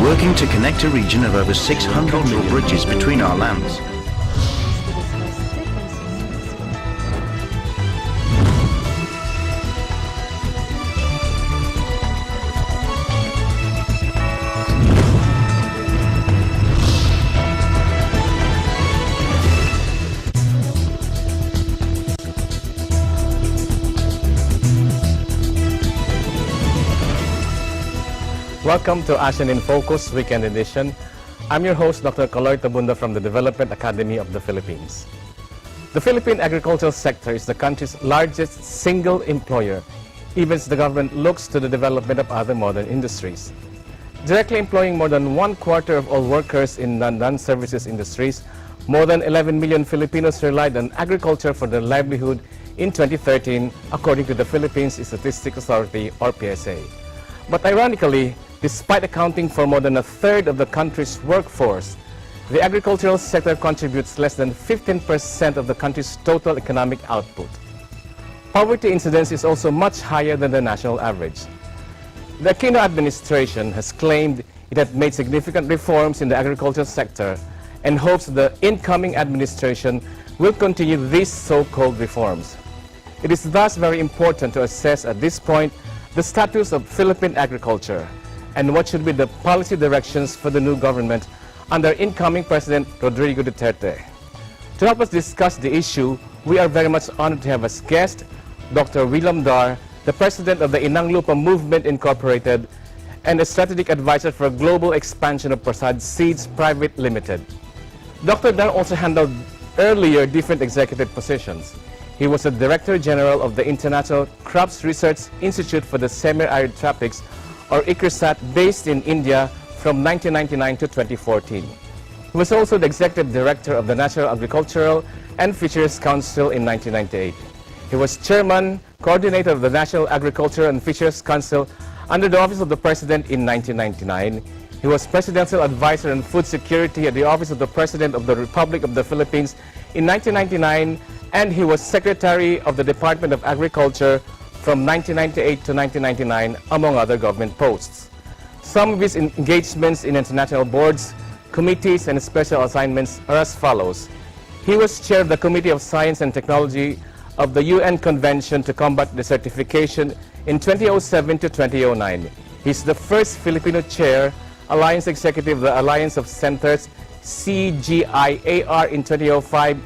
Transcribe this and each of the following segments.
working to connect a region of over 600 million bridges between our lands. Welcome to ASEAN in Focus Weekend Edition. I'm your host, Dr. Kaloy Tabunda from the Development Academy of the Philippines. The Philippine agricultural sector is the country's largest single employer, even as the government looks to the development of other modern industries. Directly employing more than 1/4 of all workers in non-services industries, more than 11 million Filipinos relied on agriculture for their livelihood in 2013, according to the Philippines Statistics Authority, or PSA. But ironically, despite accounting for more than 1/3 of the country's workforce, the agricultural sector contributes less than 15% of the country's total economic output. Poverty incidence is also much higher than the national average. The Aquino administration has claimed it had made significant reforms in the agricultural sector and hopes the incoming administration will continue these so-called reforms. It is thus very important to assess at this point the status of Philippine agriculture and what should be the policy directions for the new government under incoming President Rodrigo Duterte. To help us discuss the issue, we are very much honored to have as guest Dr. William Dar, the President of the Inang Lupa Movement Incorporated and a strategic advisor for global expansion of Prasad Seeds Private Limited. Dr. Dar also handled earlier different executive positions. He was the Director General of the International Crops Research Institute for the Semi-Arid Tropics, or ICRISAT, based in India from 1999 to 2014. He was also the Executive Director of the National Agricultural and Fisheries Council in 1998. He was Chairman, Coordinator of the National Agriculture and Fisheries Council under the Office of the President in 1999. He was Presidential Advisor on Food Security at the Office of the President of the Republic of the Philippines in 1999, and he was Secretary of the Department of Agriculture from 1998 to 1999, among other government posts. Some of his engagements in international boards, committees, and special assignments are as follows. He was chair of the Committee of Science and Technology of the UN Convention to Combat Desertification in 2007 to 2009. He's the first Filipino chair, Alliance Executive of the Alliance of Centers, CGIAR, in 2005,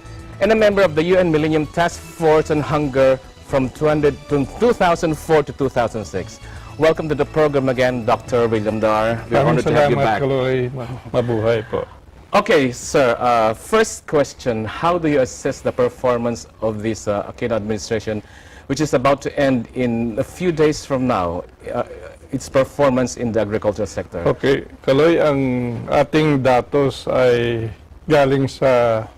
and a member of the UN Millennium Task Force on Hunger from 2004 to 2006. Welcome to the program again, Dr. William Dar. We're honored to have you back. Kaloy. Mabuhay po. Okay, sir. First question, how do you assess the performance of this Aquino administration, which is about to end in a few days from now, its performance in the agricultural sector? Okay, Kaloy, ang ating datos ay galing sa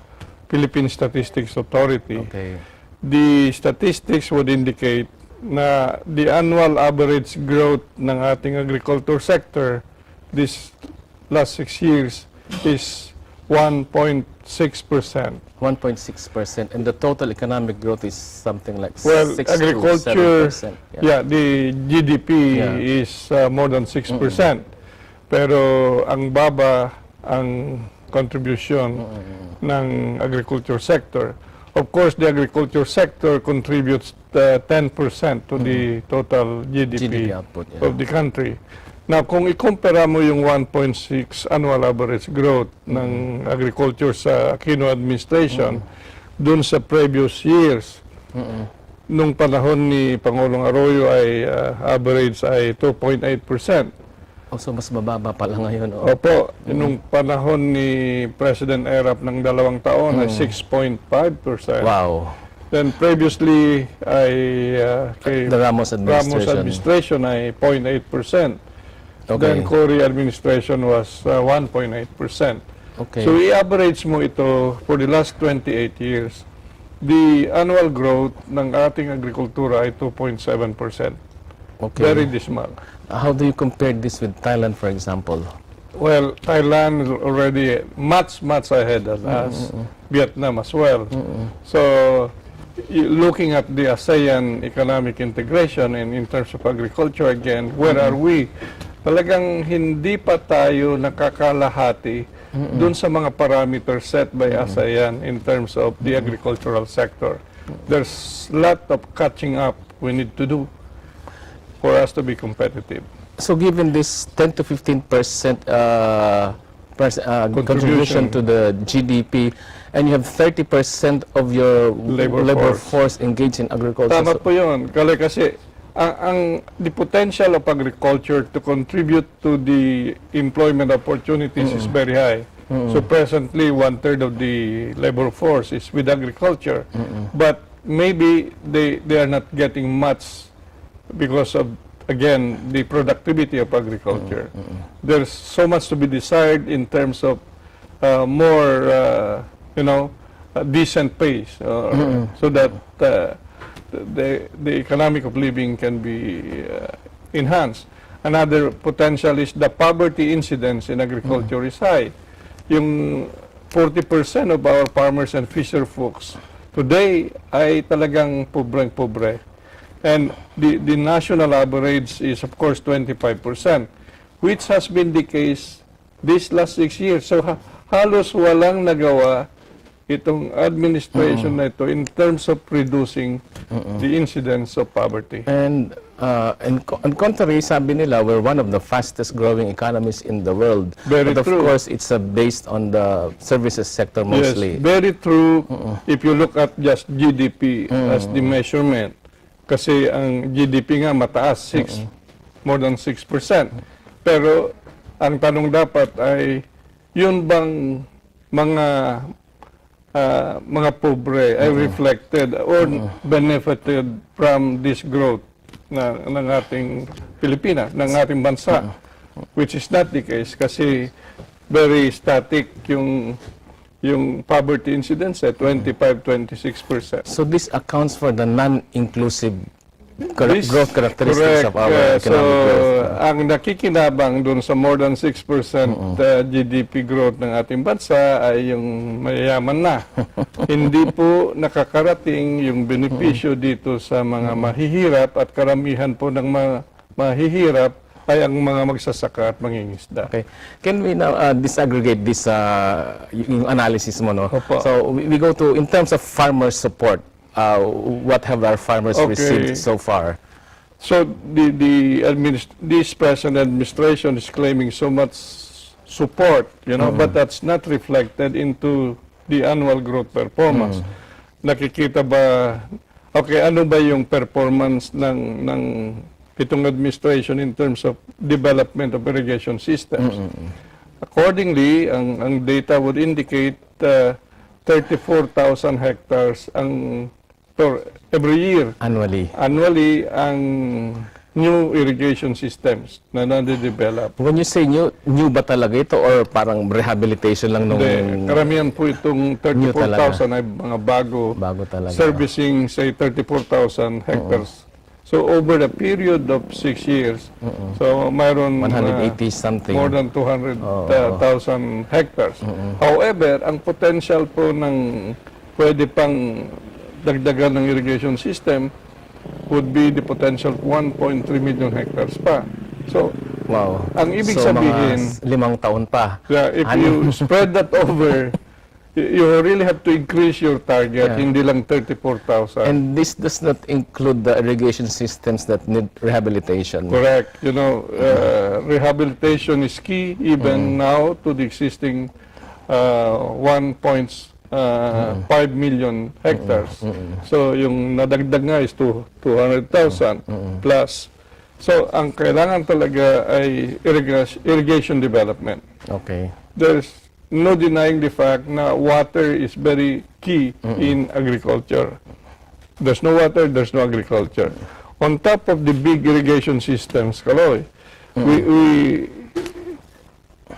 Philippine Statistics Authority. Okay. The statistics would indicate na the annual average growth ng ating agriculture sector this last 6 years is 1.6%. 1.6%, and the total economic growth is something like 6 agriculture, to 7%. The GDP is more than 6%. Pero ang baba ang contribution ng agriculture sector. Of course, the agriculture sector contributes 10% to the total GDP output, of the country. Now, kung ikumpara mo yung 1.6 annual average growth ng agriculture sa Aquino administration dun sa previous years, nung panahon ni Pangulong Arroyo ay average ay 2.8%. Also, mas mababa pala ngayon. Opo, nung panahon ni President Erap ng 2 taon ay 6.5%. Wow. Then previously ay kay The Ramos administration ay 0.8%. Okay. Then Cory administration was 1.8%. Okay. So i-average mo ito for the last 28 years. The annual growth ng ating agrikultura ay 2.7%. Okay. Very dismal. How do you compare this with Thailand, for example? Well, Thailand is already much ahead of us. Vietnam as well. So, looking at the ASEAN economic integration and in terms of agriculture again, where are we? talagang hindi pa tayo nakakalahati dun sa mga parameters set by ASEAN in terms of the agricultural sector. There's a lot of catching up we need to do for us to be competitive. So given this 10 to 15% contribution to the GDP, and you have 30% of your labor force engaged in agriculture. Tama po yun. Kasi the potential of agriculture to contribute to the employment opportunities is very high. So presently, 1/3 of the labor force is with agriculture. But maybe they are not getting much because of, again, the productivity of agriculture. There's so much to be desired in terms of more, decent pace, so that the economic of living can be enhanced. Another potential is the poverty incidence in agriculture is high. Yung 40% of our farmers and fisher folks today ay talagang pobre. And the national average is, of course, 25%, which has been the case these last 6 years. So halos walang nagawa itong administration na ito in terms of reducing the incidence of poverty. And on contrary, sabi nila, we're one of the fastest growing economies in the world. Very but of true. course, it's based on the services sector mostly. Yes, very true. If you look at just GDP as the measurement, kasi ang GDP nga mataas, more than 6%. Pero ang tanong dapat ay, yun bang mga pobre ay reflected or benefited from this growth ng ating Pilipinas, ng ating bansa, which is not the case kasi very static yung poverty incidence at 25-26%. So this accounts for the non-inclusive growth characteristics of our economic growth. Ang nakikinabang dun sa more than 6% GDP growth ng ating bansa ay yung mayayaman na. Hindi po nakakarating yung benepisyo dito sa mga mahihirap, at karamihan po ng mahihirap ay ang mga magsasaka at mangingisda. Okay. Can we now disaggregate this yung analysis mo, no? Opo. So we go to, in terms of farmer support, what have our farmers received so far? So this present administration is claiming so much support, but that's not reflected into the annual growth performance. Nakikita ba, ano ba yung performance ng itong administration in terms of development of irrigation systems? Accordingly, ang data would indicate 34,000 hectares every year. Annually, ang new irrigation systems na nade-develop. When you say new ba talaga ito or parang rehabilitation lang nung... Karamihan po itong 34,000 ay mga bago talaga. Servicing, say, 34,000 hectares. So over the period of 6 years, so mayroon 180 something. More than 200,000 hectares. However, ang potential po ng pwede pang dagdagan ng irrigation system would be the potential 1.3 million hectares pa. So, wow. Ang ibig so sabihin, mga 5 taon pa. If you spread that over, you really have to increase your target, hindi lang 34,000. And this does not include the irrigation systems that need rehabilitation. Correct. Rehabilitation is key even now to the existing 1.5 million hectares. So yung nadagdag nga is 200,000 plus. So ang kailangan talaga ay irrigation development. Okay. There's no denying the fact na water is very key in agriculture. There's no water, there's no agriculture. On top of the big irrigation systems, Kaloy,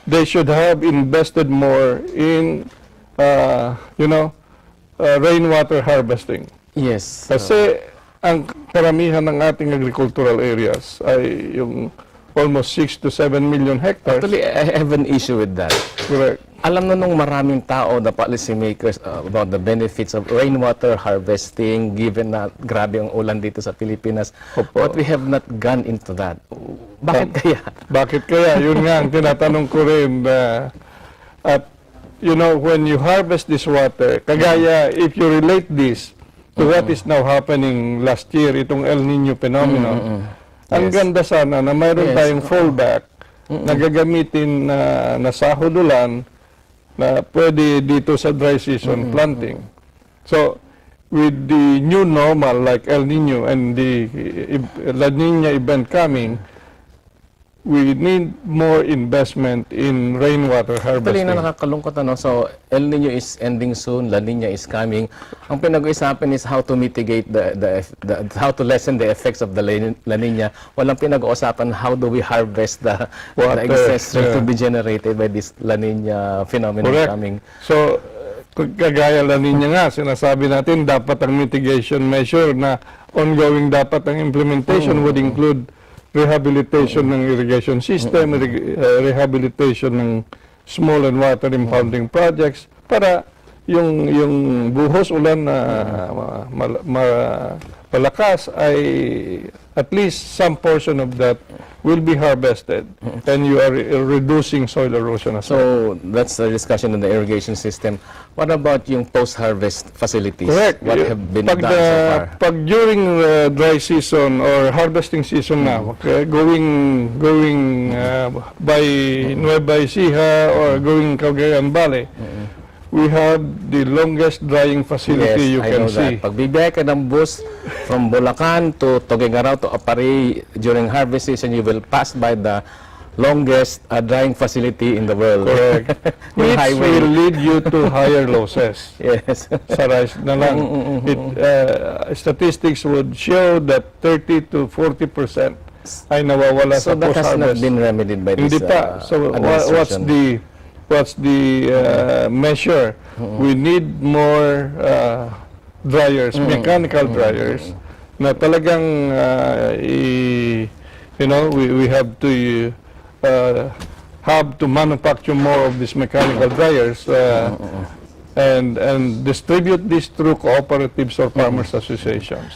they should have invested more in rainwater harvesting. Yes. Kasi ang karamihan ng ating agricultural areas ay yung almost 6 to 7 million hectares. Actually, I have an issue with that. Correct. Alam na nung maraming tao, the policymakers, about the benefits of rainwater harvesting, given na grabe ang ulan dito sa Pilipinas. Opo. But we have not gone into that. Bakit kaya? Bakit kaya? Yun nga ang tinatanong ko rin. At, you know, when you harvest this water, kagaya, if you relate this to what is now happening last year, itong El Nino phenomenon, ang ganda sana na mayroon tayong fallback na gagamitin na sahod ulan na pwede dito sa dry season planting. So, with the new normal like El Nino and the La Nina event coming, we need more investment in rainwater Actually, harvesting. na nakakalungkot, ano? So, El Nino is ending soon, La Nina is coming. Ang pinag-uusapan is how to mitigate how to lessen the effects of the La Nina. Walang pinag-uusapan how do we harvest the excess to be generated by this La Nina phenomenon coming. So, kagaya La Nina nga, sinasabi natin, dapat ang mitigation measure na ongoing dapat ang implementation would include rehabilitation ng irrigation system, rehabilitation ng small and water impounding projects para yung buhos ulan na malakas ay at least some portion of that will be harvested and you are reducing soil erosion as well. So, that's the discussion on the irrigation system. What about yung post-harvest facilities? Correct. What have been done so far? Pag during dry season or harvesting season na, okay, going by Nueva Ecija or going Cagayan Valley, we have the longest drying facility you can see. Pag bibiyay ka ng bus from Bulacan to Tuguegarao to Aparay during harvest season, you will pass by the longest drying facility in the world. Correct. Which will lead you to higher losses. Yes. Sa rice na lang. Statistics would show that 30 to 40% ay nawawala So sa that has not post-harvest. been remedied by this Hindi pa. So administration. what's the measure? We need more dryers, mechanical dryers, na talagang you know, we have to manufacture more of these mechanical dryers and distribute this through cooperatives or farmers associations.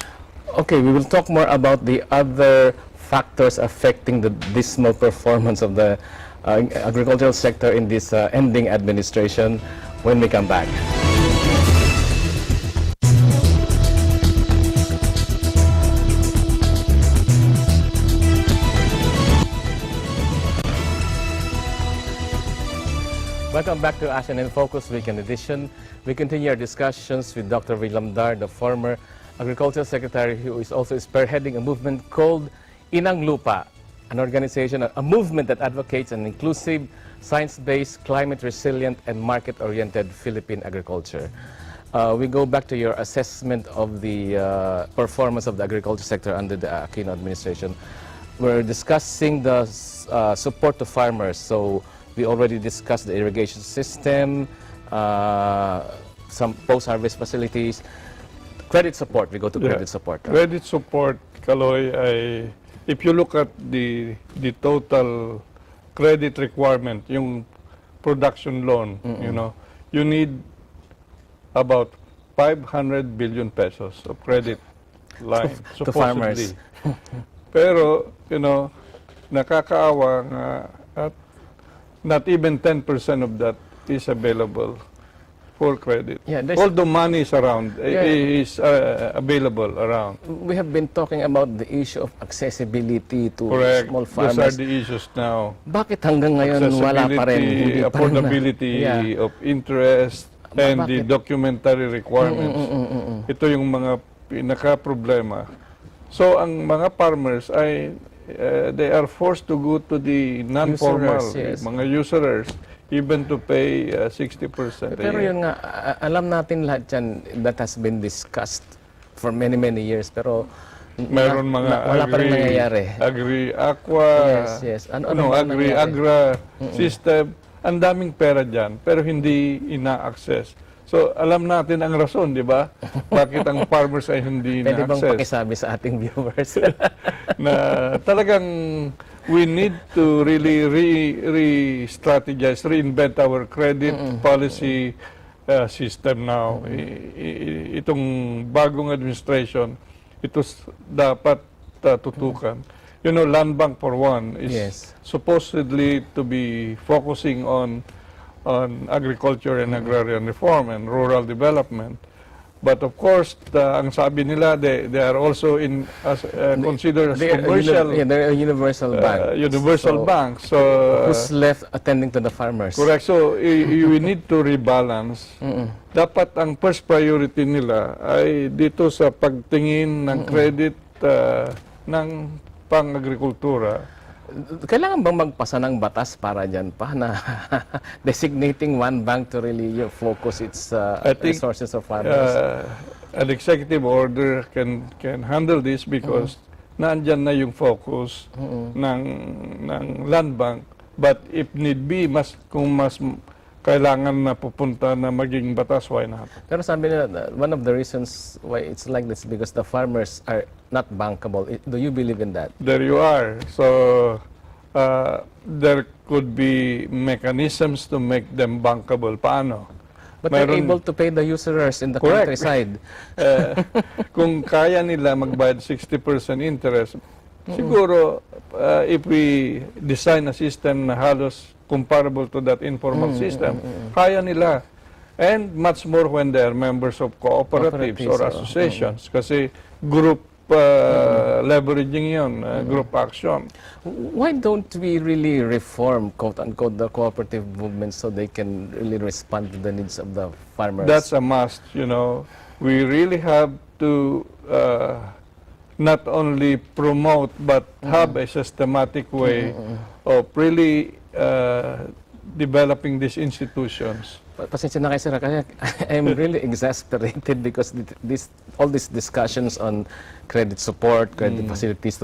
Okay, we will talk more about the other factors affecting the dismal performance of the agricultural sector in this ending administration when we come back. Welcome back to ASEAN in Focus Weekend Edition. We continue our discussions with Dr. William Dar, the former Agricultural Secretary, who is also spearheading a movement called Inang Lupa, an organization, a movement that advocates an inclusive, science-based, climate-resilient, and market-oriented Philippine agriculture. We go back to your assessment of the performance of the agriculture sector under the Aquino administration. We're discussing the support to farmers. So we already discussed the irrigation system, some post-harvest facilities, credit support. We go to credit support. Credit support, Kaloy, if you look at the total credit requirement, yung production loan, you know, you need about 500 billion pesos of credit line, to farmers. Pero, you know, nakakaawa nga at not even 10% of that is available for credit. Yeah, although money is around, is available around. We have been talking about the issue of accessibility to Correct. small farmers. Those are the issues now. Bakit hanggang ngayon wala pa rin? Hindi pa rin Affordability of interest, and the documentary requirements. Ito yung mga pinaka-problema. So, ang mga farmers ay, they are forced to go to the non-formal, mga usurers, even to pay 60%. Pero yun nga, alam natin lahat yan that has been discussed for many, many years. Pero mayroon mga wala pa rin nangyayari. Agri-aqua, agri-agra system. Ang daming pera dyan, pero hindi ina-access. So, alam natin ang rason, di ba? Bakit ang farmers ay hindi ina-access. Pwede bang pakisabi sa ating viewers? na talagang we need to really re-strategize, reinvent our credit policy system now. Itong bagong administration, ito dapat tutukan. You know, Land Bank for one is Yes. supposedly to be focusing on agriculture and agrarian reform and rural development. But of course, ang sabi nila, they are also considered as commercial. They're a universal bank. Universal bank. So who's left attending to the farmers? correct. So we need to rebalance. Dapat ang first priority nila ay dito sa pagtingin ng credit ng pang-agrikultura. Kailangan bang magpasa ng batas para dyan pa na designating one bank to really focus its I think, resources of farmers? An executive order can handle this because naandyan na yung focus ng land bank. But if need be, kung mas kailangan na pupunta na maging batas, why not? Pero sabi nila, one of the reasons why it's like this because the farmers are not bankable. Do you believe in that? There you are. So there could be mechanisms to make them bankable. Paano? But they're able to pay the usurers in the Correct. countryside. Kung kaya nila magbayad 60% interest, siguro if we design a system na halos comparable to that informal system, kaya nila. And much more when they are members of cooperatives or associations. Kasi group leveraging yun, group action. Why don't we really reform, quote-unquote, the cooperative movement so they can really respond to the needs of the farmers? That's a must, you know. We really have to not only promote but have a systematic way of really developing these institutions. Pasensya na kayo, sir, kasi I'm really exasperated because all these discussions on credit support, credit facilities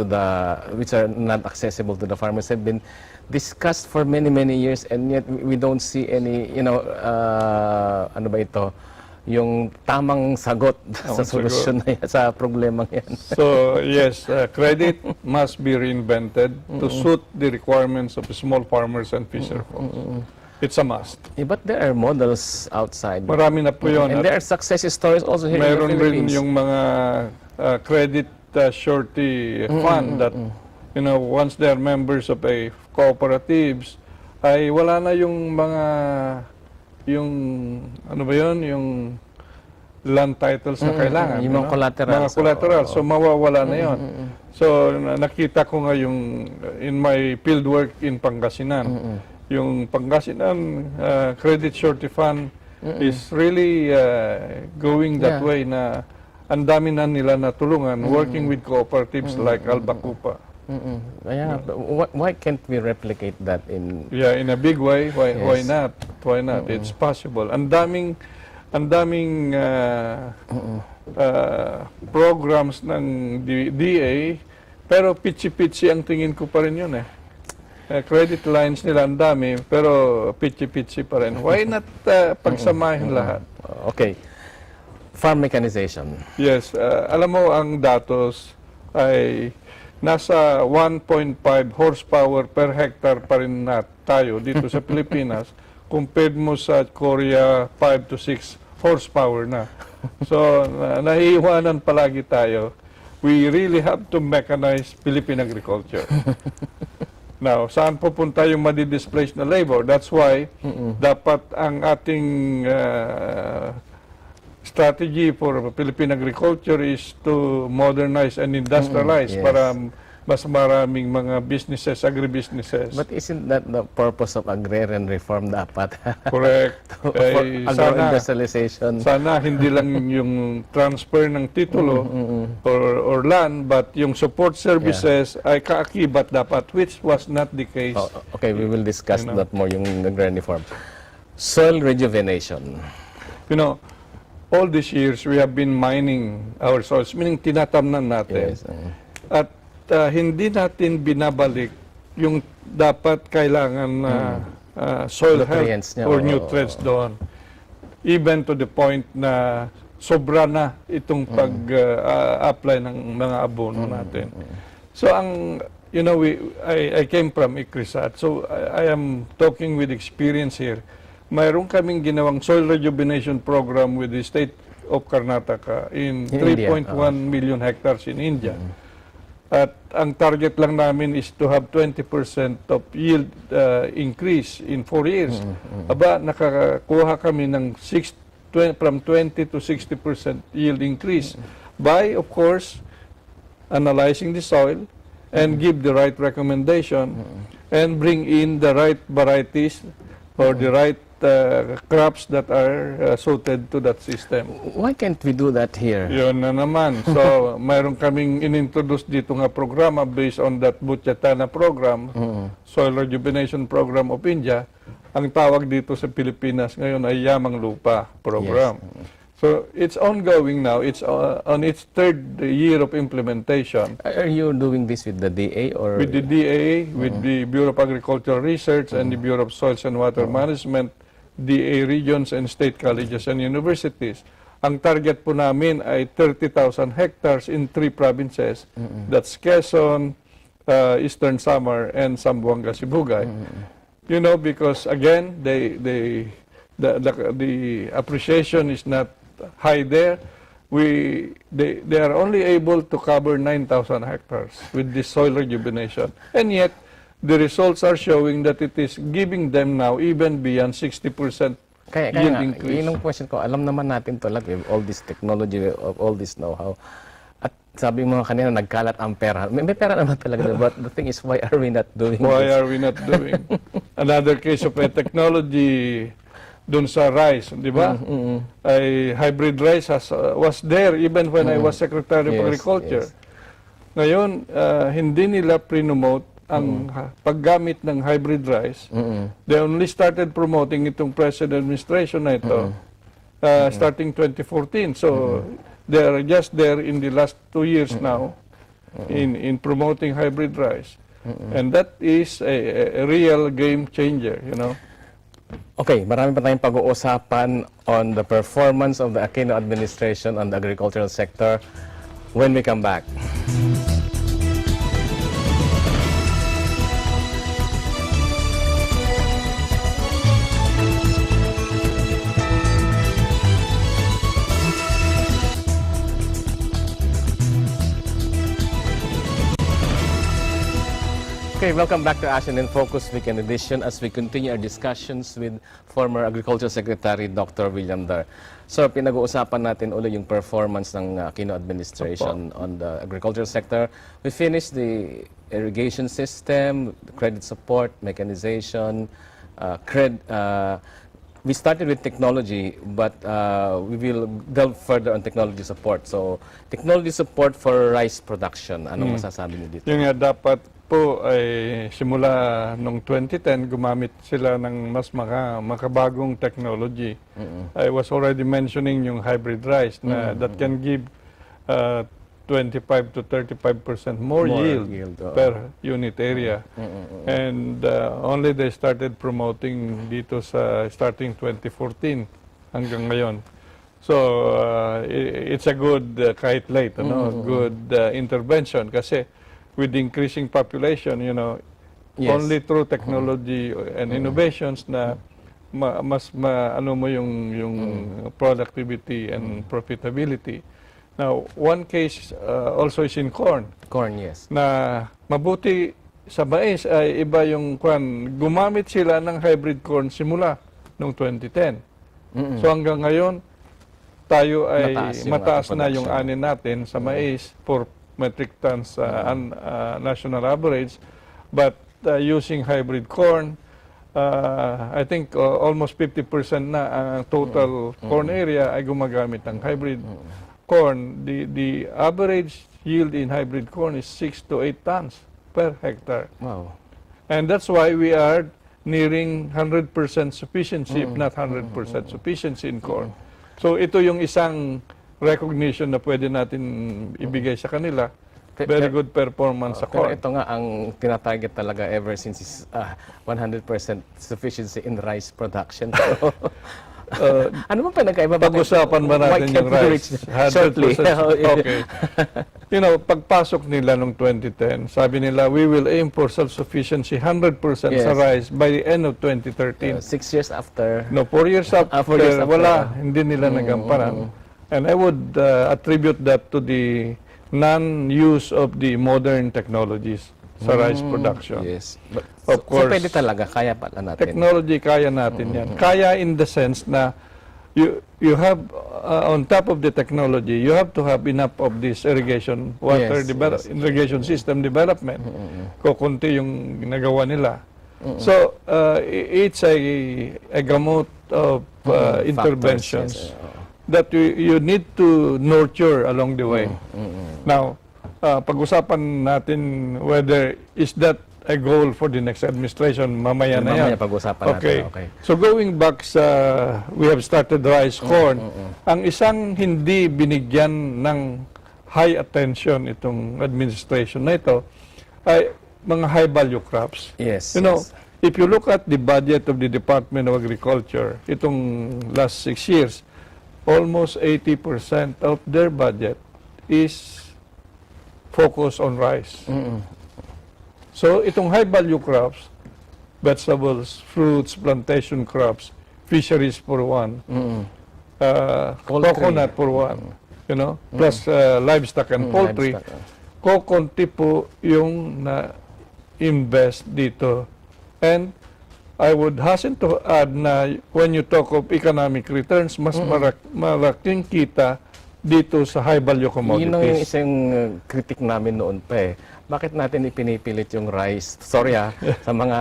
which are not accessible to the farmers have been discussed for many years, and yet we don't see any, ano ba ito, yung tamang sagot sa solusyon na yan, sa problemang yan. So yes, credit must be reinvented to suit the requirements of small farmers and fisher folks. It's a must. But there are models outside. Marami na po yun. And there are success stories also here in the Meron Philippines. rin yung mga credit surety fund that, once they are members of a cooperatives, ay wala na yung mga, ano ba yun, yung land titles na kailangan. Yung mga collaterals. Mga collaterals. So mawawala na yun. So nakita ko nga yung, in my fieldwork in Pangasinan, yung Pangasinan Credit Surety Fund is really going that way na ang dami na nila natulungan working with cooperatives like Albacupa. Why can't we replicate that in... Yeah, in a big way. Why not? Why not? It's possible. Ang daming programs ng DA, pero pitsi-pitsi ang tingin ko pa rin yun eh. Credit lines nila ang dami, pero pitsi-pitsi pa rin. Why not pagsamahin lahat? Okay. Farm mechanization. Yes. Alam mo, ang datos ay nasa 1.5 horsepower per hectare pa rin tayo dito sa Pilipinas compared mo sa Korea 5 to 6 horsepower na. So, nahihiwanan palagi tayo. We really have to mechanize Philippine agriculture. Now, saan pupunta yung madi-displace na labor? That's why dapat ang ating strategy for Philippine agriculture is to modernize and industrialize para mas maraming mga businesses, agribusinesses. But isn't that the purpose of agrarian reform dapat? Correct. For agro-industrialization. Sana hindi lang yung transfer ng titulo or land, but yung support services ay kaakibat dapat, which was not the case. Okay, we will discuss that more, yung agrarian reform. Soil rejuvenation. All these years we have been mining our soils, meaning tinatamnan natin. Yes. At hindi natin binabalik yung dapat kailangan na soil Nutrients health niya, or nutrients doon. Even to the point na sobra na itong pag-apply ng mga abono natin. So ang you know, I came from ICRISAT, so I am talking with experience here. Mayroon kaming ginawang soil rejuvenation program with the state of Karnataka in 3.1 million hectares in India. At ang target lang namin is to have 20% of yield increase in 4 years. Aba, nakakakuha kami ng from 20 to 60% yield increase by, of course, analyzing the soil and give the right recommendation and bring in the right varieties or the right crops that are suited to that system. Why can't we do that here? Yun na naman. So, mayroon kaming inintroduce dito nga programa based on that Butchatana program, Soil Rejuvenation Program of India. Ang tawag dito sa Pilipinas ngayon ay Yamang Lupa Program. So, it's ongoing now. It's on its 3rd year of implementation. Are you doing this with the DA or? With the DA, with the Bureau of Agricultural Research and the Bureau of Soils and Water Management, DA regions and state colleges and universities. Ang target po namin ay 30,000 hectares in 3 provinces. That's Quezon, Eastern Samar, and Zamboanga, Sibugay. You know, because again, the appreciation is not high there. They are only able to cover 9,000 hectares with this soil rejuvenation, and yet the results are showing that it is giving them now even beyond 60% yield increase. Yun ang question ko. Alam naman natin to lahat with all this technology, of all this know-how. At sabi mo kanina, nagkalat ang pera. May pera naman talaga. But the thing is, why are we not doing Why this? are we not doing? Another case of a technology dun sa rice, di ba? Ay hybrid rice was there even when I was Secretary of Agriculture. Ngayon, hindi nila pre-promote ang paggamit ng hybrid rice. They only started promoting itong present administration na ito starting 2014. So, they are just there in the last 2 years now in promoting hybrid rice. And that is a real game changer, you know. Okay, marami pa tayong pag-uusapan on the performance of the Aquino administration on the agricultural sector when we come back. Okay, welcome back to ASEAN in Focus Weekend Edition as we continue our discussions with former Agriculture Secretary Dr. William Dar. So, pinag-uusapan natin ulit yung performance ng Aquino administration on the agricultural sector. We finished the irrigation system, the credit support, mechanization, we started with technology, but we will delve further on technology support. So, technology support for rice production. Anong masasabi niyo dito? Yung nga dapat po ay simula noong 2010 gumamit sila ng mas makabagong technology. I was already mentioning yung hybrid rice na that can give 25 to 35% more yield per unit area. And only they started promoting dito sa starting 2014 hanggang ngayon. So it's a good kahit late, good intervention kasi with the increasing population, you know, only through technology and innovations na mas ano mo yung productivity and profitability. Now, one case also is in corn. Corn, yes. Na mabuti sa mais ay iba yung gumamit sila ng hybrid corn simula noong 2010. So hanggang ngayon tayo ay mataas na yung ani natin sa mais for metric tons national average, but using hybrid corn, I think almost 50% na ang total corn area ay gumagamit ng hybrid corn. The average yield in hybrid corn is 6 to 8 tons per hectare. Wow. And that's why we are nearing 100% sufficiency, if not 100% sufficiency in corn. So ito yung isang recognition na pwede natin ibigay sa kanila. Very good performance sa corn. Pero ito nga ang tinatarget talaga ever since is 100% sufficiency in rice production. Ano ba pinagkaiba? Pag-usapan ba natin yung rice? 100%? Okay. pagpasok nila noong 2010, sabi nila, we will aim for self-sufficiency 100% sa Yes. rice by the end of 2013. 6 years after. No, 4 years after, 4 years after. wala, hindi nila nagampanan. And I would attribute that to the non-use of the modern technologies sa rice production. Yes. But, Of so course. pwede talaga, kaya pala natin. Technology, kaya natin yan. Kaya in the sense na you have, on top of the technology, you have to have enough of this irrigation, water Yes, irrigation system development. Kukunti yung ginagawa nila. So, it's a gamot of interventions that you need to nurture along the way. Now, pag-usapan natin whether is that a goal for the next administration, mamaya na yan. Mamaya pag-usapan natin. Okay. So going back sa, we have started rice, corn, ang isang hindi binigyan ng high attention itong administration na ito ay mga high value crops. Yes. If you look at the budget of the Department of Agriculture, itong last 6 years, almost 80% of their budget is focused on rice. So, itong high-value crops, vegetables, fruits, plantation crops, fisheries for one, coconut for one, plus livestock and poultry, kokonti po yung na-invest dito. And I would hasten to add na when you talk of economic returns, mas malaking kita dito sa high-value commodities. Yun ang isang critic namin noon pa eh. Bakit natin ipinipilit yung rice? Sorry sa mga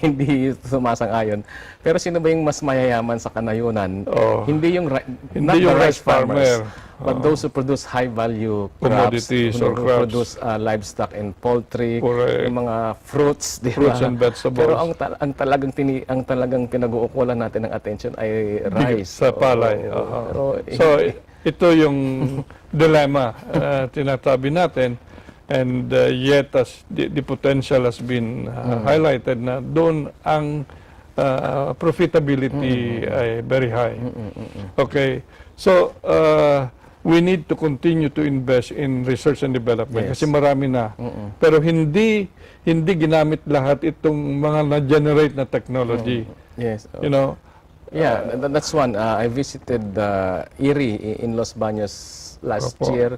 hindi sumasang-ayon. Pero sino ba yung mas mayayaman sa kanayunan? Hindi yung not the rice farmers, but those who produce high-value commodities crops, or who crops. produce livestock and poultry, Correct. yung mga fruits, di ba? Fruits and vegetables. Pero ang talagang pinag-uukulan natin ng attention ay rice. Sa palay. Pero, So, ito yung dilemma tinatabi natin. And yet, as the potential has been highlighted na doon ang profitability ay very high. Okay. So, we need to continue to invest in research and development kasi marami na. Pero hindi ginamit lahat itong mga na-generate na technology. Yes. Yeah, that's one. I visited Erie in Los Baños last year.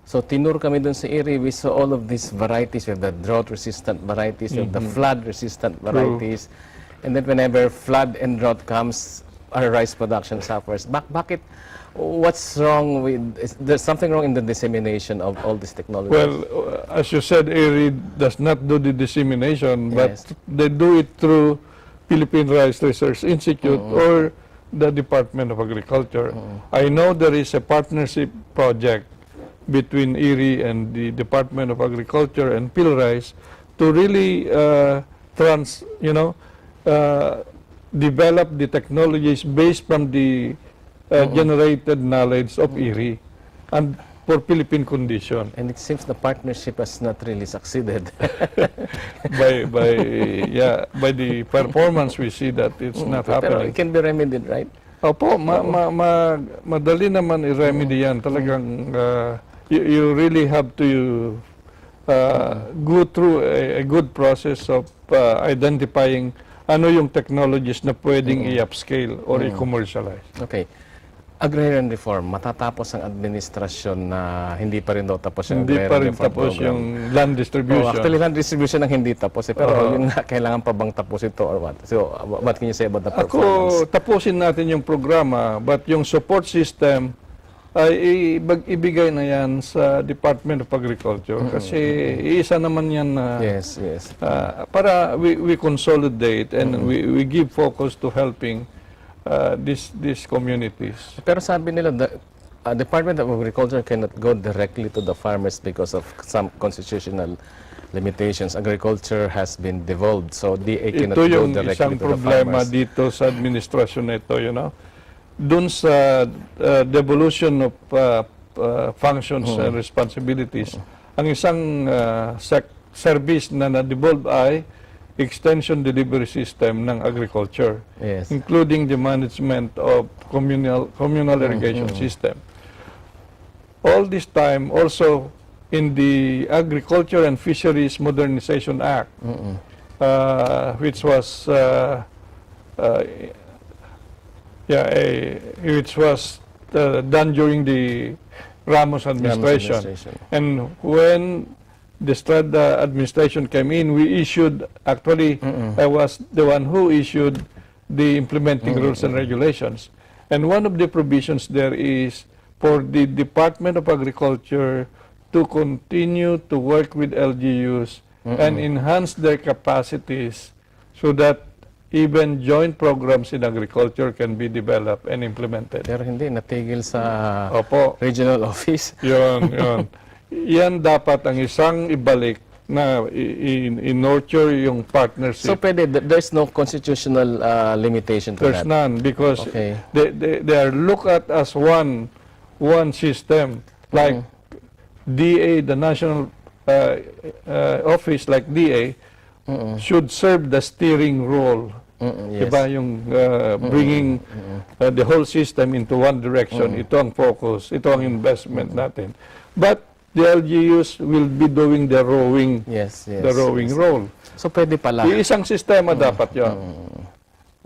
So, tinur kami dun sa Erie. We saw all of these varieties. We have the drought-resistant varieties, we have the flood-resistant varieties. And then whenever flood and drought comes, our rice production suffers. Bakit? What's wrong with... There's something wrong in the dissemination of all these technologies. well, as you said, Erie does not do the dissemination, but Yes. they do it through Philippine Rice Research Institute or the Department of Agriculture. I know there is a partnership project between Erie and the Department of Agriculture and PhilRice to really develop the technologies based from the generated knowledge of Erie and for Philippine condition. And it seems the partnership has not really succeeded. by the performance we see that it's not Pero happening. it can be remedied, right? Opo, madali naman i-remedy yan. Talagang you really have to go through a good process of identifying ano yung technologies na pwedeng i-upscale or i-commercialize. Okay. Agrarian reform, matatapos ang administrasyon na hindi pa rin daw tapos yung Hindi agrarian pa rin reform tapos program. yung land distribution. Actually, land distribution ang hindi tapos eh. Pero yun nga, kailangan pa bang tapos ito or what? So, what can you say about the performance? Tapusin natin yung programa, but yung support system ay ibigay na yan sa Department of Agriculture kasi isa naman yan na Yes. para we consolidate and we give focus to helping these communities. Pero sabi nila, the Department of Agriculture cannot go directly to the farmers because of some constitutional limitations. Agriculture has been devolved, so DA cannot Ito go yung directly isang to the problema farmers. dito sa administrasyon na ito, Doon sa devolution of functions and responsibilities, ang isang service na na-devolve ay extension delivery system ng agriculture, Yes. including the management of communal irrigation system. all this time also in the Agriculture and Fisheries Modernization Act, which was done during the Ramos administration. And when the Estrada administration came in, we issued, actually, I was the one who issued the implementing rules and regulations. And one of the provisions there is for the Department of Agriculture to continue to work with LGUs and enhance their capacities so that even joint programs in agriculture can be developed and implemented. Pero hindi, natigil sa Opo. regional office. Yun. Yan dapat ang isang ibalik na in-nurture yung partnership. So pwede, there's no constitutional limitation to There's that? none because Okay. they are looked at as one system. Like DA, the national office like DA, should serve the steering role. Yes. Diba yung bringing the whole system into one direction. Ito ang focus, ito ang investment natin. But the LGUs will be doing the rowing, role. So pwede pala. Isang sistema dapat yun.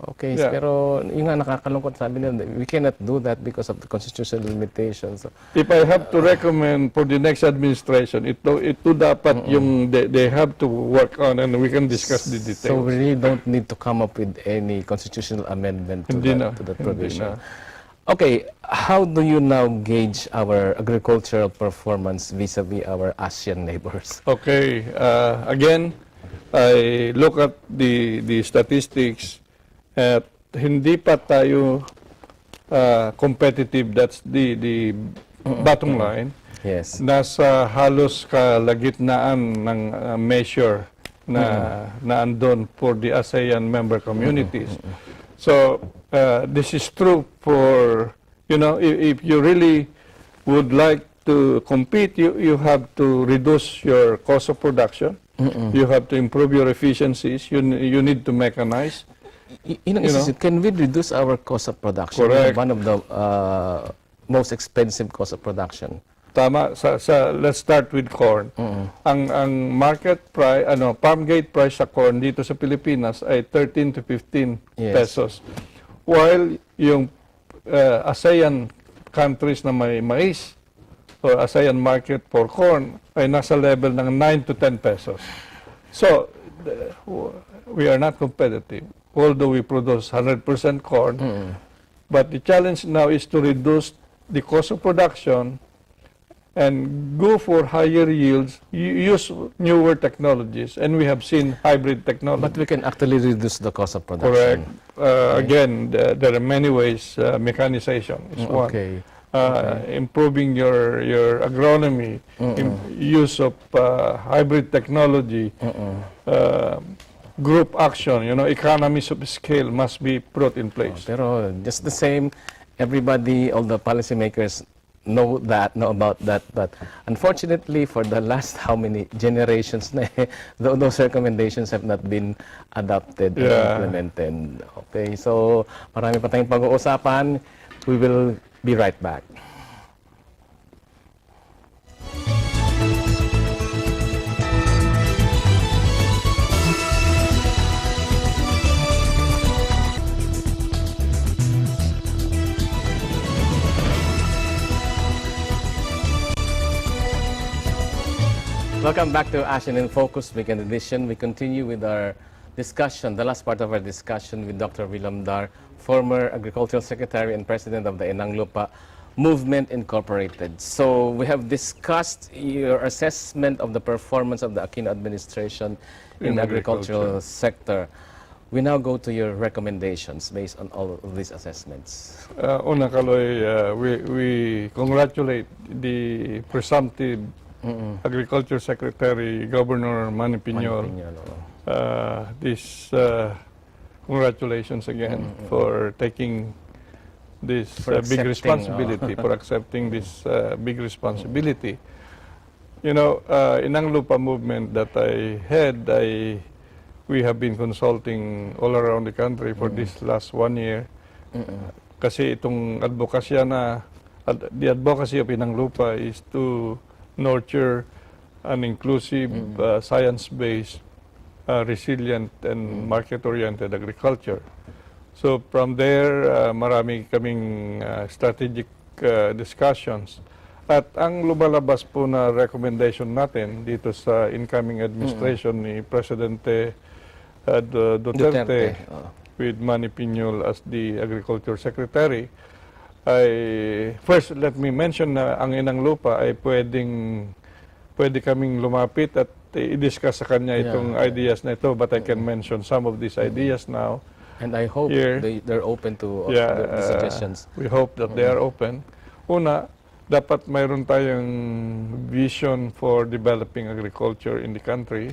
Okay, Yeah. pero yung nga nakakalungkot, sabi nila, we cannot do that because of the constitutional limitations. So, If I have to recommend for the next administration, ito dapat yung they have to work on, and we can discuss the details. so we really don't need to come up with any constitutional amendment to Hindi that, na, to that hindi provision. na. Okay, how do you now gauge our agricultural performance vis-a-vis our ASEAN neighbors? Okay, again, I look at the statistics at hindi pa tayo competitive. That's the bottom line. Yes. Nasa halos kalagitnaan ng measure na andon for the ASEAN member communities. So this is true for, if you really would like to compete, you have to reduce your cost of production. You have to improve your efficiencies. You need to mechanize. Can we reduce our cost of production? Correct. One of the most expensive cost of production. Tama. Let's start with corn. Ang market price, farm gate price sa corn dito sa Pilipinas ay 13 to 15 pesos. While yung ASEAN countries na may mais or ASEAN market for corn ay nasa level ng 9 to 10 pesos. So, we are not competitive. Although we produce 100% corn, but the challenge now is to reduce the cost of production and go for higher yields, use newer technologies, and we have seen hybrid technology. But we can actually reduce the cost of Correct. production. Again, there are many ways. Mechanization is one. Okay. Improving your agronomy, use of hybrid technology, group action, economies of scale must be brought in place. Pero just the same, everybody, all the policymakers know about that, but unfortunately for the last how many generations na those recommendations have not been adopted and implemented. Okay, so marami pa tayong pag-uusapan. We will be right back. Welcome back to ASEAN in Focus Weekend Edition. We continue with our discussion, the last part of our discussion with Dr. William Dar, former Agricultural Secretary and President of the Inang Lupa Movement Incorporated. So we have discussed your assessment of the performance of the Aquino administration in the agricultural sector. We now go to your recommendations based on all of these assessments. Una, Kaloy, we congratulate the presumptive Agriculture Secretary, Governor Manny Piñol. Congratulations again for taking this big responsibility, for accepting this big responsibility. Inang Lupa movement that I had, we have been consulting all around the country for this last 1 year. Kasi itong advokasya na The advocacy of Inang Lupa is to nurture an inclusive, science-based, resilient, and market-oriented agriculture. So from there, marami kaming strategic discussions. At ang lumalabas po na recommendation natin dito sa incoming administration ni Presidente Duterte with Manny Piñol as the Agriculture Secretary, first, let me mention na ang Inang Lupa ay pwede kaming lumapit at i-discuss sa kanya itong ideas na ito, but I can mention some of these ideas now. And I hope they're open to the suggestions. We hope that they are open. Una, dapat mayroon tayong vision for developing agriculture in the country.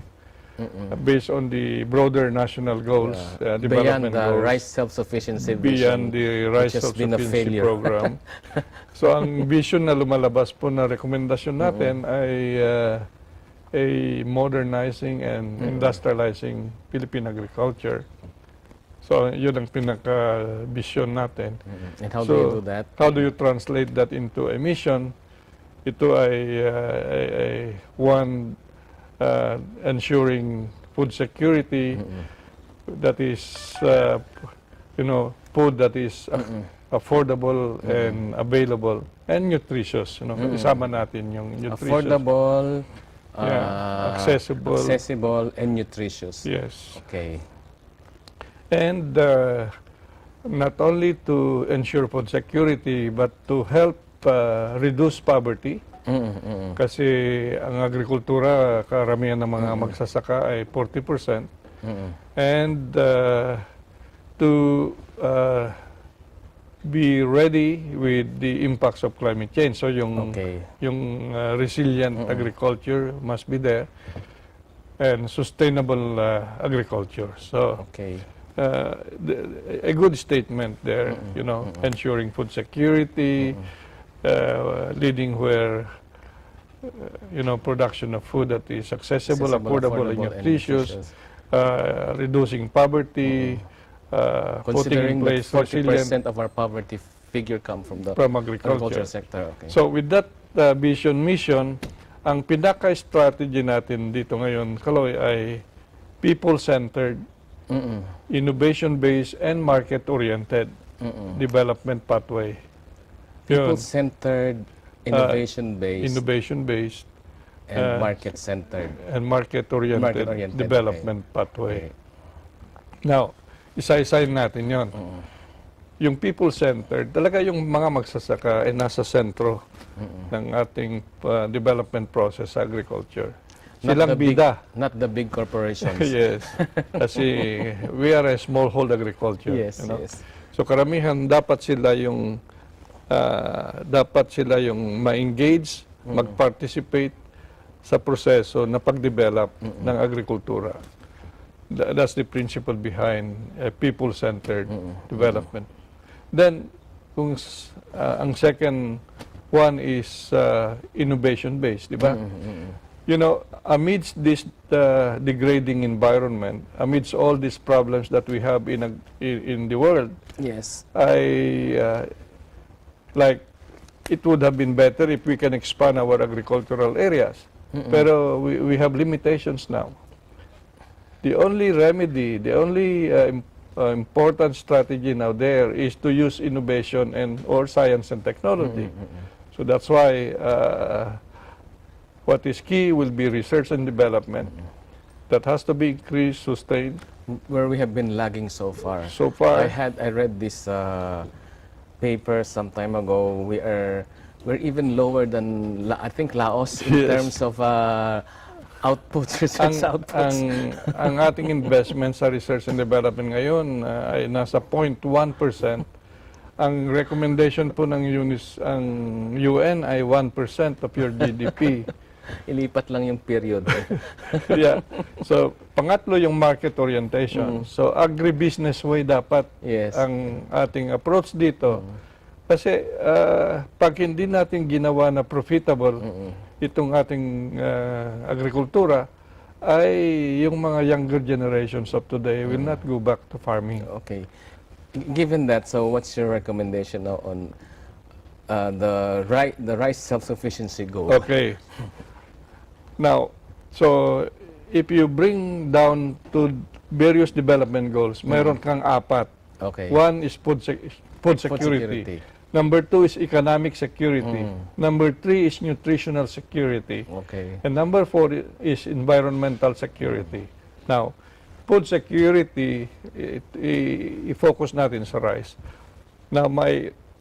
Based on the broader national goals, development beyond the goals, rice self-sufficiency beyond the rice which has been a self-sufficiency failure. program. So ang vision na lumalabas po na rekomendasyon natin ay a modernizing and industrializing Philippine agriculture. So yun ang pinaka-vision natin. And how So, do you do that? How do you translate that into a mission? Ito ay one ensuring food security, that is, food that is affordable and available and nutritious. Isama natin yung nutritious. Affordable, accessible, and nutritious. Yes. Okay. And not only to ensure food security, but to help reduce poverty. Kasi ang agrikultura, karamihan ng mga magsasaka ay 40%. And to be ready with the impacts of climate change. So yung resilient agriculture must be there, and sustainable agriculture. So a good statement there, ensuring food security, leading where production of food that is accessible, affordable, and nutritious, reducing poverty, putting in Considering place that 40% resilient of our poverty figure come from the agriculture sector. Okay. So with that vision, mission, ang pinaka-strategy natin dito ngayon, Kaloy, ay people-centered, innovation-based, and market-oriented development pathway. People-centered, innovation-based, and market-centered. And market-oriented development pathway. Now, isa-isahin natin yon. Yung people-centered, talaga yung mga magsasaka ay nasa sentro ng ating development process sa agriculture. Silang bida. Not the big corporations. Yes. Kasi we are a smallhold agriculture. Yes, yes. So karamihan dapat sila yung ma-engage, mag-participate sa proseso na pag-develop ng agrikultura. That's the principle behind people-centered development. Then, ang second one is innovation-based, di ba? Amidst this degrading environment, amidst all these problems that we have in the world, yes, it would have been better if we can expand our agricultural areas. Pero we have limitations now. The only remedy, the only important strategy now there is to use innovation or science and technology. So that's why what is key will be research and development. That has to be increased, sustained. Where we have been lagging so far. So far, I read this paper some time ago. We're even lower than I think Laos in terms of research outputs. Ang ating investment sa research and development ngayon ay nasa 0.1%. Ang recommendation po ng UN ay 1% of your GDP. Ilipat lang yung period. Yeah. So, pangatlo yung market orientation. So, agribusiness way dapat ang ating approach dito. Kasi pag hindi natin ginawa na profitable itong ating agrikultura, ay yung mga younger generations of today will not go back to farming. Okay. Given that, so what's your recommendation now on the rice self-sufficiency goal. Okay. Now, so if you bring down to various development goals, mayroon kang apat. Okay. One is food security. security. Number 2 is economic security. Number 3 is nutritional security. Okay. And number 4 is environmental security. Now, food security, i-focus natin sa rice. Now,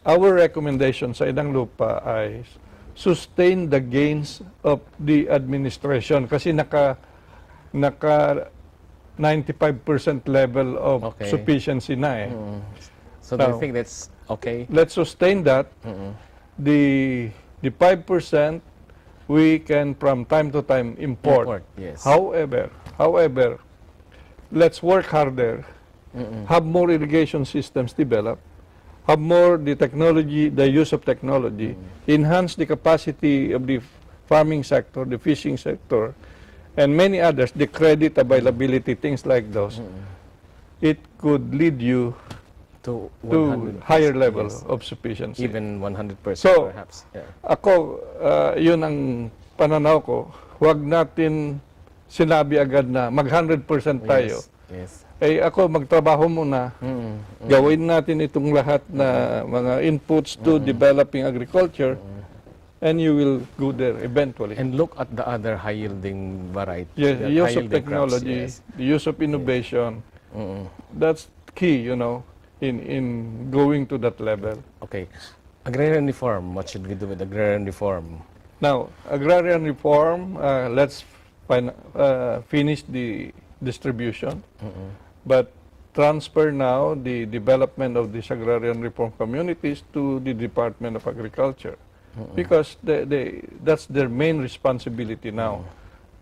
our recommendation sa Inang Lupa ay sustain the gains of the administration kasi naka 95% level of Okay. sufficiency na eh. So do you Now, think that's okay? Let's sustain that. The 5% we can from time to time import. Yes. However, let's work harder. Have more irrigation systems developed. Have more the use of technology. Enhance the capacity of the farming sector, the fishing sector, and many others, the credit availability, things like those. It could lead you to to 100%, higher level yes. of sufficiency. Even 100% So, perhaps. Yeah. Ako, yun ang pananaw ko. Huwag natin sinabi agad na mag 100% tayo. Yes. Eh ako, magtrabaho muna. Gawin natin itong lahat na mga inputs to developing agriculture and you will go there eventually. And look at the other high-yielding varieties. Yes, the use of high-yielding technology, crops, yes. the use of innovation, that's key, in going to that level. Okay. Agrarian reform. What should we do with agrarian reform? Now, agrarian reform, let's finish the distribution, but transfer now the development of these agrarian reform communities to the Department of Agriculture, because that's their main responsibility now,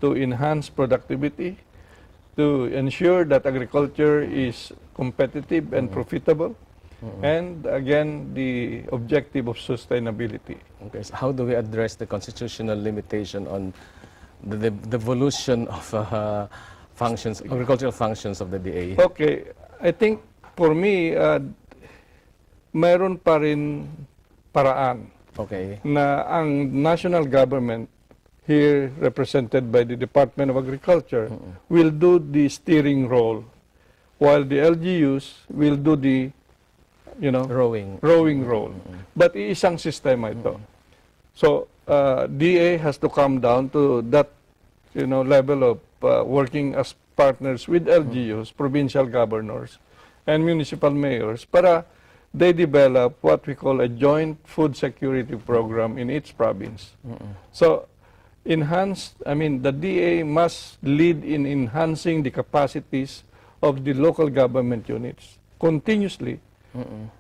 to enhance productivity, to ensure that agriculture is competitive and profitable, and again, the objective of sustainability. Okay. So how do we address the constitutional limitation on the devolution of agricultural functions of the DA? Okay, I think for me, mayroon pa rin paraan Okay. na ang national government, here represented by the Department of Agriculture, will do the steering role, while the LGUs will do the, Rowing. rowing role. But iisang sistema ito. So, DA has to come down to that, level of working as partners with LGUs, provincial governors, and municipal mayors para they develop what we call a joint food security program in each province. So, the DA must lead in enhancing the capacities of the local government units continuously.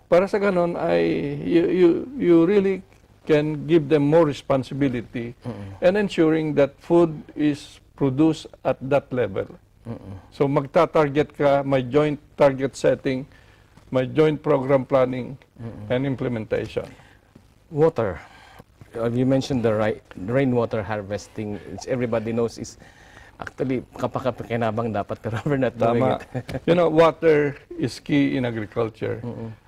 Para sa ganon ay you really can give them more responsibility and ensuring that food is produced at that level. So magta-target ka, may joint target setting, may joint program planning and implementation. Water. You mentioned the rainwater harvesting, which everybody knows is actually kapakapakinabang dapat, pero we're not doing Tama. it. Water is key in agriculture.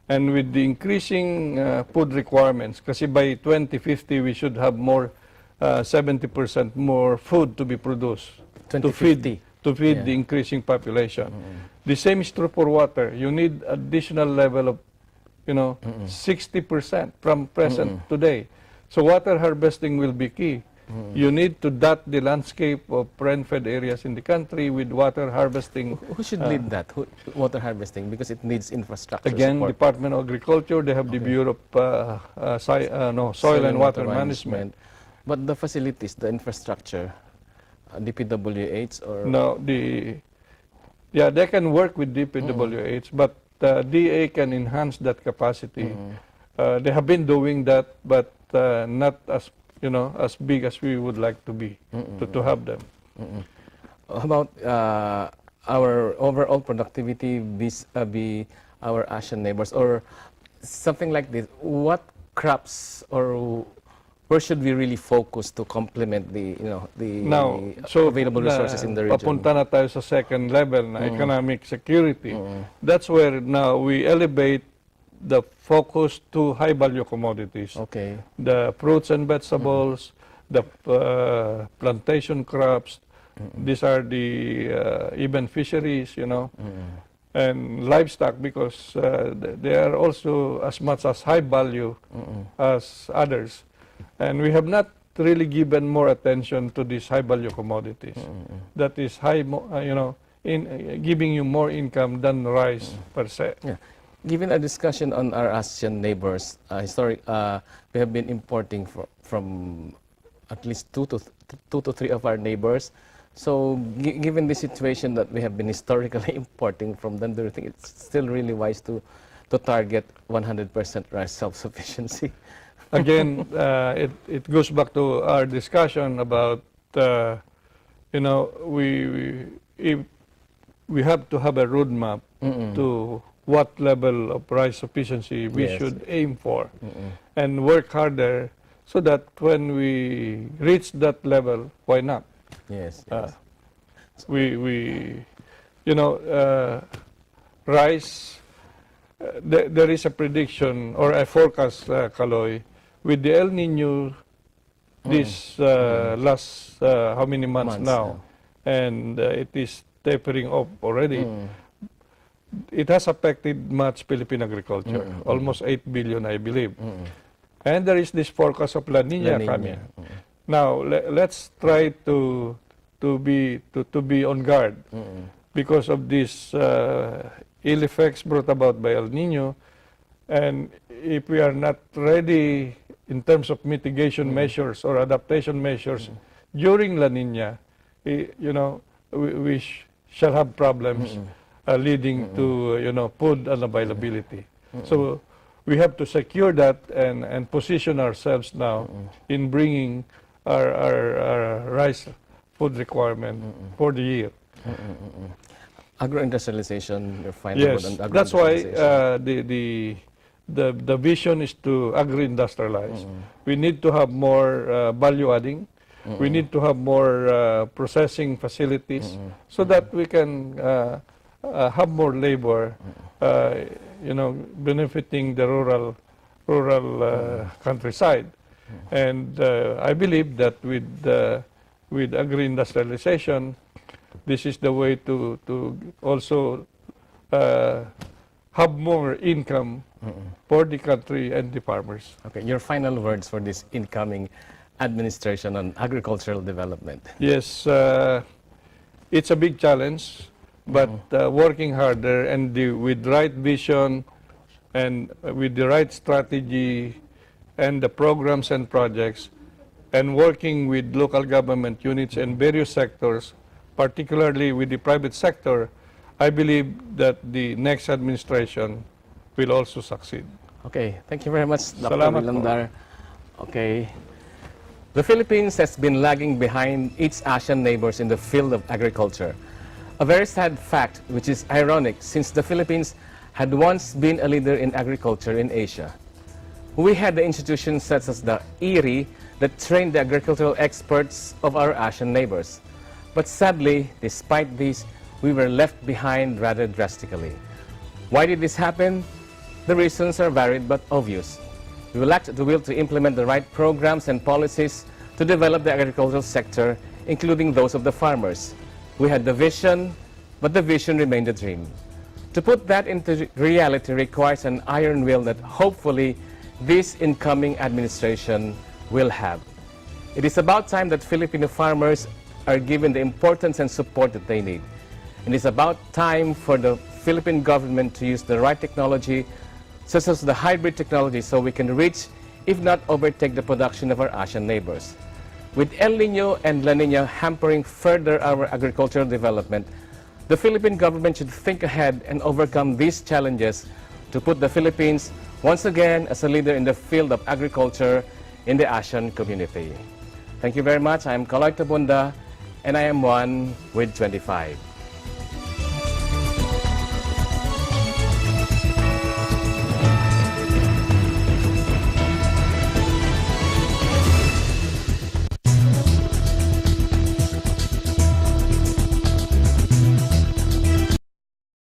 And with the increasing food requirements, kasi by 2050 we should have more 70% more food to be produced to feed 2050. the increasing population. The same is true for water. You need additional level of 60% from present today. So water harvesting will be key. You need to dot the landscape of rain-fed areas in the country with water harvesting. Who should lead that? Water harvesting, because it needs infrastructure Again, support. Department of Agriculture, they have the Bureau of Soil and Water Management. But the facilities, the infrastructure, DPWH or... No, they can work with DPWH, but DA can enhance that capacity. They have been doing that, but not as as big as we would like to be, to have them. How about our overall productivity vis-a-vis our ASEAN neighbors, or something like this? What crops or where should we really focus to complement the available resources in the region? Papunta na tayo sa second level na economic security. That's where now we elevate the focus to high-value commodities. Okay. The fruits and vegetables, the plantation crops, these are the even fisheries, you know, and livestock, because they are also as much as high value as others. And we have not really given more attention to these high value commodities. That is high, you know, in giving you more income than rice per se. Yeah. Given a discussion on our ASEAN neighbors, we have been importing from at least two to three of our neighbors. So, given the situation that we have been historically importing from them, do you think it's still really wise to target 100% rice self-sufficiency? Again, it goes back to our discussion about, you know, we have to have a roadmap to what level of rice sufficiency we should aim for, and work harder so that when we reach that level, why not? Yes. We you know, rice, there is a prediction or a forecast, Kaloy, with the El Nino this last how many months now, and it is tapering off already. It has affected much Philippine agriculture, almost 8 billion, I believe. And there is this forecast of La Nina coming. Now, let's try to be on guard because of these ill effects brought about by El Nino. And if we are not ready in terms of mitigation measures or adaptation measures during La Nina, you know, we shall have problems leading to, you know, food unavailability. So we have to secure that and position ourselves now in bringing our rice food requirement for the year. Agro-industrialization, your final yes, word on that's why agro-industrialization. the vision is to agro-industrialize. We need to have more value adding. We need to have more processing facilities so that we can have more labor, you know, benefiting the rural countryside. And I believe that with agri-industrialization, this is the way to also have more income for the country and the farmers. Okay, your final words for this incoming administration on agricultural development. Yes, it's a big challenge, but working harder and with right vision and with the right strategy and the programs and projects, and working with local government units and various sectors, particularly with the private sector, I believe that the next administration will also succeed. Okay, thank you very much, Dr. Salamat Vilandar. Okay. The Philippines has been lagging behind its ASEAN neighbors in the field of agriculture. A very sad fact, which is ironic, since the Philippines had once been a leader in agriculture in Asia. We had the institutions such as the IRI that trained the agricultural experts of our ASEAN neighbors. But sadly, despite this, we were left behind rather drastically. Why did this happen? The reasons are varied but obvious. We lacked the will to implement the right programs and policies to develop the agricultural sector, including those of the farmers. We had the vision, but the vision remained a dream. To put that into reality requires an iron will that hopefully this incoming administration will have. It is about time that Filipino farmers are given the importance and support that they need. It is about time for the Philippine government to use the right technology, such as the hybrid technology, so we can reach, if not overtake, the production of our ASEAN neighbors. With El Nino and La Nina hampering further our agricultural development, the Philippine government should think ahead and overcome these challenges to put the Philippines once again as a leader in the field of agriculture in the ASEAN community. Thank you very much. I am Kaloy Tabunda, and I am one with 25.